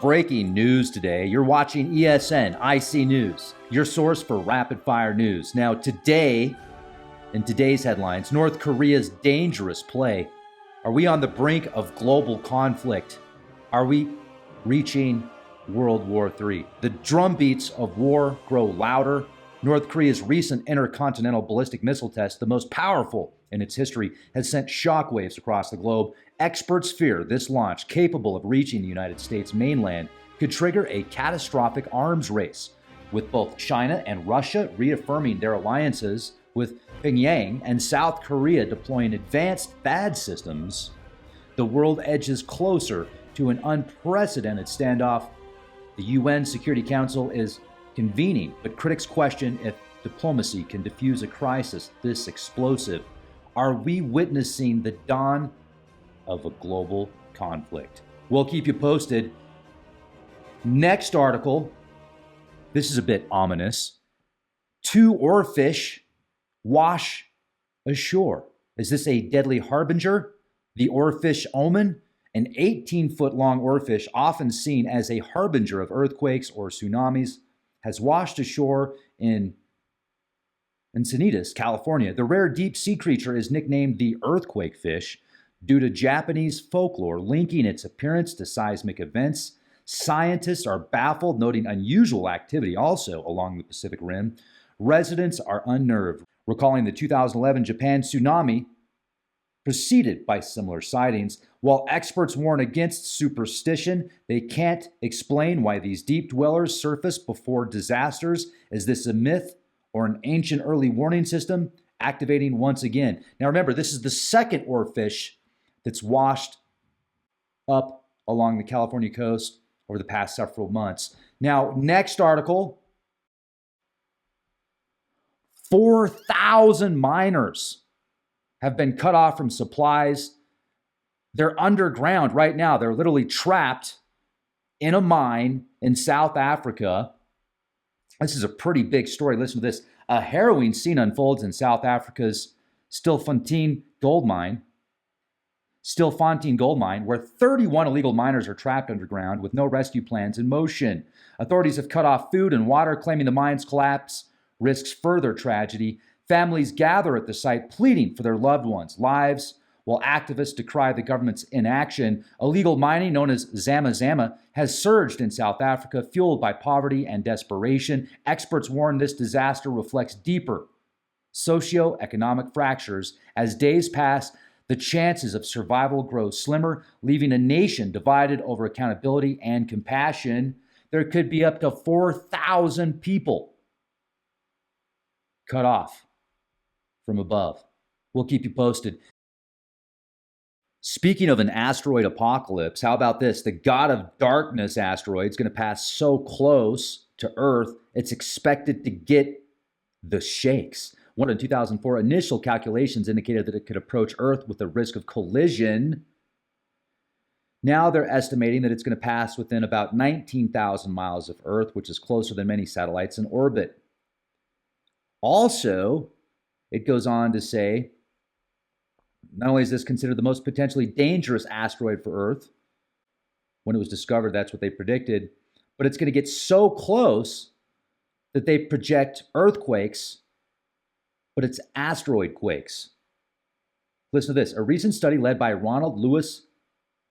Breaking news today. You're watching ESN IC News, your source for rapid-fire news. Now, today, in today's headlines, North Korea's dangerous play. Are we on the brink of global conflict? Are we reaching World War III? The drumbeats of war grow louder. North Korea's recent intercontinental ballistic missile test, the most powerful in its history, has sent shockwaves across the globe. Experts fear this launch, capable of reaching the United States mainland, could trigger a catastrophic arms race, with both China and Russia reaffirming their alliances with Pyongyang and South Korea deploying advanced THAAD systems. The world edges closer to an unprecedented standoff. The UN Security Council is convening, but critics question if diplomacy can defuse a crisis this explosive. Are we witnessing the dawn of a global conflict? We'll keep you posted. Next article. This is a bit ominous. 2 oarfish wash ashore. Is this a deadly harbinger? The oarfish omen? An 18-foot-long oarfish, often seen as a harbinger of earthquakes or tsunamis, has washed ashore in Encinitas, California. The rare deep-sea creature is nicknamed the earthquake fish due to Japanese folklore linking its appearance to seismic events. Scientists are baffled, noting unusual activity also along the Pacific Rim. Residents are unnerved, recalling the 2011 Japan tsunami preceded by similar sightings. While experts warn against superstition, they can't explain why these deep dwellers surface before disasters. Is this a myth or an ancient early warning system activating once again? Now remember, this is the second oarfish that's washed up along the California coast over the past several months. Now, next article. 4,000 miners have been cut off from supplies. They're underground right now. They're literally trapped in a mine in South Africa. This is a pretty big story. Listen to this. A harrowing scene unfolds in South Africa's Stilfontein gold mine, where 31 illegal miners are trapped underground with no rescue plans in motion. Authorities have cut off food and water, claiming the mine's collapse risks further tragedy. Families gather at the site, pleading for their loved ones' lives, while activists decry the government's inaction. Illegal mining, known as Zama, has surged in South Africa, fueled by poverty and desperation. Experts warn this disaster reflects deeper socioeconomic fractures. As days pass, the chances of survival grow slimmer, leaving a nation divided over accountability and compassion. There could be up to 4,000 people cut off from above. We'll keep you posted. Speaking of an asteroid apocalypse, how about this? The God of Darkness asteroid is going to pass so close to Earth, it's expected to get the shakes. One in 2004, initial calculations indicated that it could approach Earth with a risk of collision. Now they're estimating that it's going to pass within about 19,000 miles of Earth, which is closer than many satellites in orbit. Also, it goes on to say, not only is this considered the most potentially dangerous asteroid for Earth, when it was discovered, that's what they predicted, but it's going to get so close that they project earthquakes, but it's asteroid quakes. Listen to this. A recent study led by Ronald Lewis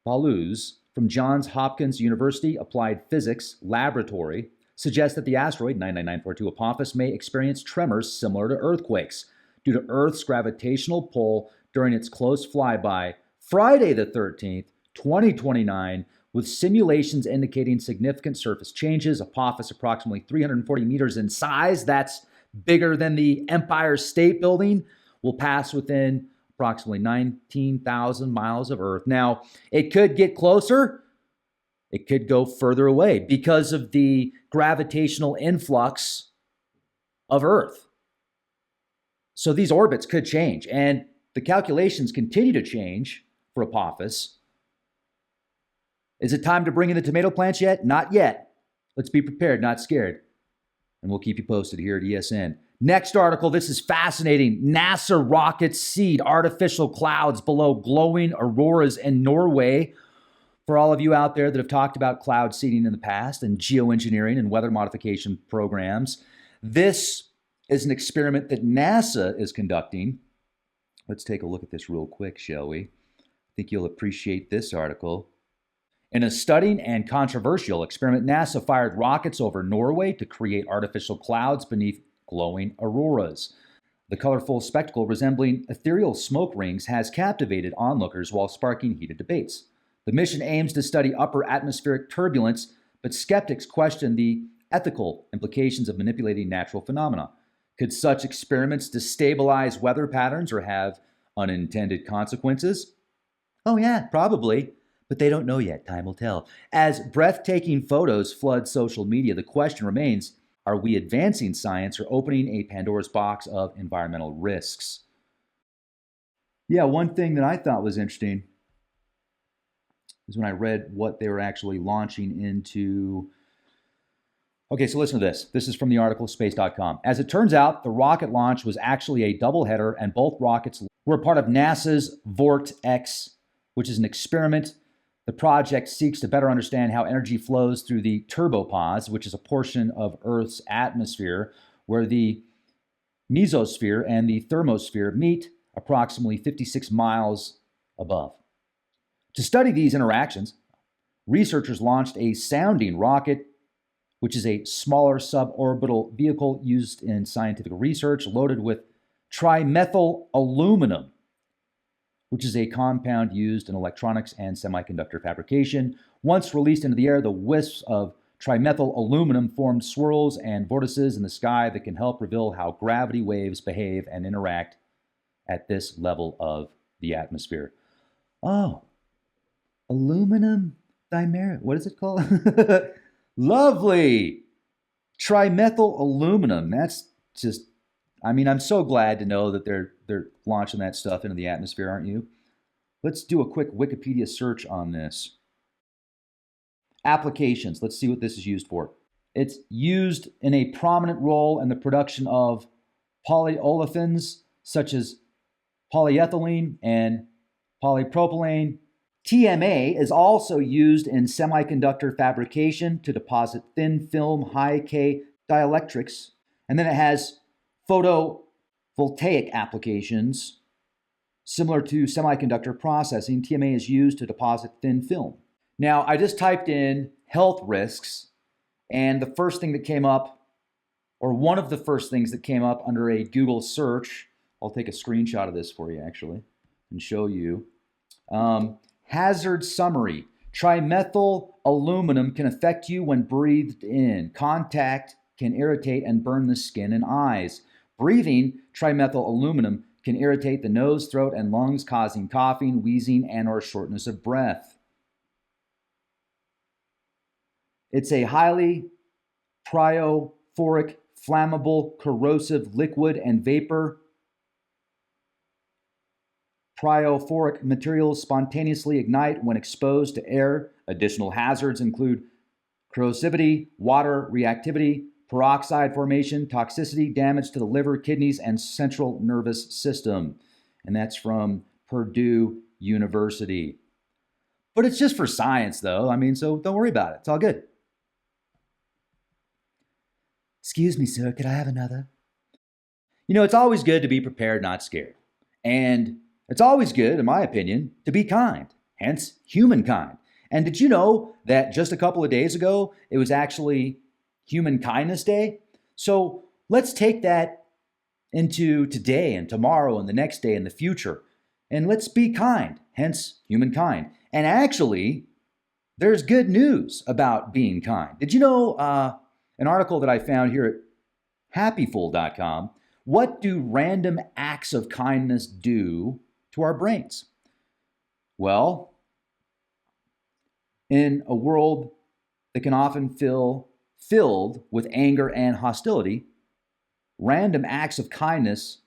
Ballouz from Johns Hopkins University Applied Physics Laboratory suggests that the asteroid 99942 Apophis may experience tremors similar to earthquakes due to Earth's gravitational pull during its close flyby Friday the 13th, 2029, with simulations indicating significant surface changes. Apophis, approximately 340 meters in size, that's bigger than the Empire State Building, will pass within approximately 19,000 miles of Earth. Now, it could get closer. It could go further away because of the gravitational influx of Earth. So these orbits could change, and the calculations continue to change for Apophis. Is it time to bring in the tomato plants yet? Not yet. Let's be prepared, not scared. And we'll keep you posted here at ESN. Next article, this is fascinating. NASA rockets seed artificial clouds below glowing auroras in Norway. For all of you out there that have talked about cloud seeding in the past and geoengineering and weather modification programs, this is an experiment that NASA is conducting. Let's take a look at this real quick, shall we? I think you'll appreciate this article. In a stunning and controversial experiment, NASA fired rockets over Norway to create artificial clouds beneath glowing auroras. The colorful spectacle resembling ethereal smoke rings has captivated onlookers while sparking heated debates. The mission aims to study upper atmospheric turbulence, but skeptics question the ethical implications of manipulating natural phenomena. Could such experiments destabilize weather patterns or have unintended consequences? Oh yeah, probably. But they don't know yet. Time will tell. As breathtaking photos flood social media, the question remains, are we advancing science or opening a Pandora's box of environmental risks? Yeah, one thing that I thought was interesting is when I read what they were actually launching into. Okay, so listen to this. This is from the article space.com. As it turns out, the rocket launch was actually a doubleheader, and both rockets were part of NASA's VORT-X, which is an experiment. The project seeks to better understand how energy flows through the turbopods, which is a portion of Earth's atmosphere where the mesosphere and the thermosphere meet approximately 56 miles above. To study these interactions, researchers launched a sounding rocket, which is a smaller suborbital vehicle used in scientific research, loaded with trimethyl aluminum, which is a compound used in electronics and semiconductor fabrication. Once released into the air, the wisps of trimethyl aluminum formed swirls and vortices in the sky that can help reveal how gravity waves behave and interact at this level of the atmosphere. Oh, aluminum dimer. What is it called? Lovely. Trimethyl aluminum. That's just, I'm so glad to know that they're launching that stuff into the atmosphere, aren't you? Let's do a quick Wikipedia search on this. Applications. Let's see what this is used for. It's used in a prominent role in the production of polyolefins such as polyethylene and polypropylene. TMA is also used in semiconductor fabrication to deposit thin film high-K dielectrics. And then it has photovoltaic applications. Similar to semiconductor processing, TMA is used to deposit thin film. Now, I just typed in health risks, and the first thing that came up, or one of the first things that came up under a Google search, I'll take a screenshot of this for you actually and show you. Hazard summary. Trimethyl aluminum can affect you when breathed in. Contact can irritate and burn the skin and eyes. Breathing trimethyl aluminum can irritate the nose, throat, and lungs, causing coughing, wheezing, and or shortness of breath. It's a highly pyrophoric, flammable, corrosive liquid and vapor. Pyrophoric materials spontaneously ignite when exposed to air. Additional hazards include corrosivity, water reactivity, peroxide formation, toxicity, damage to the liver, kidneys, and central nervous system. And that's from Purdue University. But it's just for science, though. So don't worry about it. It's all good. Excuse me, sir, could I have another? It's always good to be prepared, not scared. And it's always good, in my opinion, to be kind, hence humankind. And did you know that just a couple of days ago, it was actually Human Kindness Day? So let's take that into today and tomorrow and the next day and the future. And let's be kind, hence humankind. And actually, there's good news about being kind. Did you know an article that I found here at happyful.com, what do random acts of kindness do to our brains? Well, in a world that can often feel filled with anger and hostility, random acts of kindness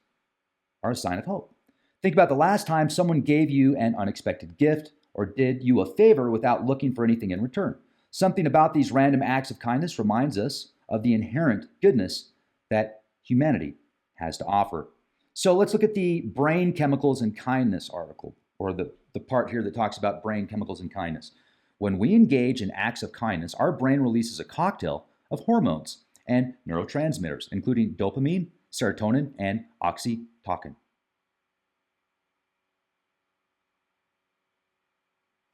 are a sign of hope. Think about the last time someone gave you an unexpected gift or did you a favor without looking for anything in return. Something about these random acts of kindness reminds us of the inherent goodness that humanity has to offer. So let's look at the brain chemicals and kindness article, or the part here that talks about brain chemicals and kindness. When we engage in acts of kindness, our brain releases a cocktail of hormones and neurotransmitters, including dopamine, serotonin, and oxytocin.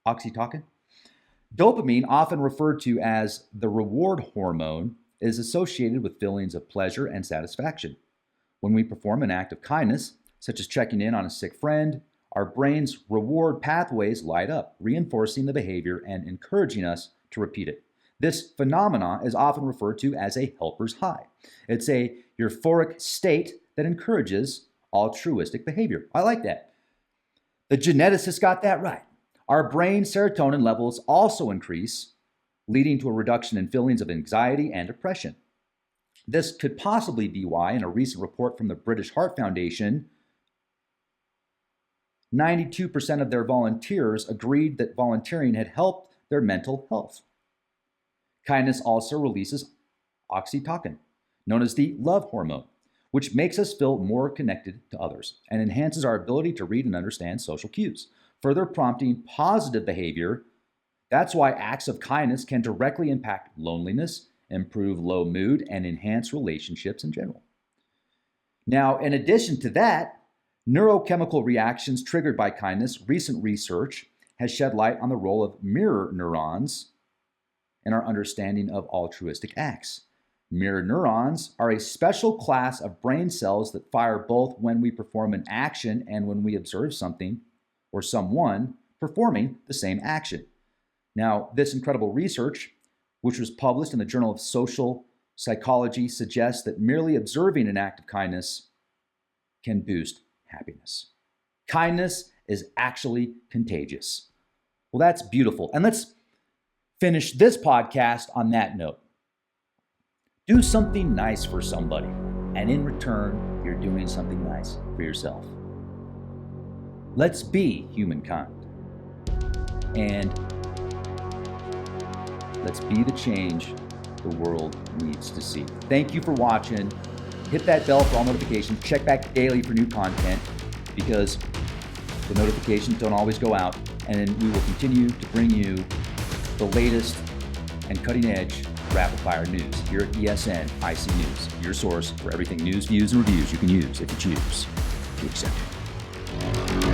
Oxytocin? Dopamine, often referred to as the reward hormone, is associated with feelings of pleasure and satisfaction. When we perform an act of kindness, such as checking in on a sick friend, our brain's reward pathways light up, reinforcing the behavior and encouraging us to repeat it. This phenomenon is often referred to as a helper's high. It's a euphoric state that encourages altruistic behavior. I like that. The geneticists got that right. Our brain serotonin levels also increase, leading to a reduction in feelings of anxiety and depression. This could possibly be why, in a recent report from the British Heart Foundation, 92% of their volunteers agreed that volunteering had helped their mental health. Kindness also releases oxytocin, known as the love hormone, which makes us feel more connected to others and enhances our ability to read and understand social cues, further prompting positive behavior. That's why acts of kindness can directly impact loneliness, improve low mood, and enhance relationships in general. Now, in addition to that, neurochemical reactions triggered by kindness, recent research has shed light on the role of mirror neurons in our understanding of altruistic acts. Mirror neurons are a special class of brain cells that fire both when we perform an action and when we observe something or someone performing the same action. Now, this incredible research, which was published in the Journal of Social Psychology, suggests that merely observing an act of kindness can boost happiness. Kindness is actually contagious. Well, that's beautiful. And let's finish this podcast on that note. Do something nice for somebody, and in return, you're doing something nice for yourself. Let's be humankind, and let's be the change the world needs to see. Thank you for watching. Hit that bell for all notifications. Check back daily for new content, because the notifications don't always go out, and we will continue to bring you the latest and cutting edge rapid fire news here at ESN IC News, your source for everything news, views, and reviews you can use if you choose to accept it.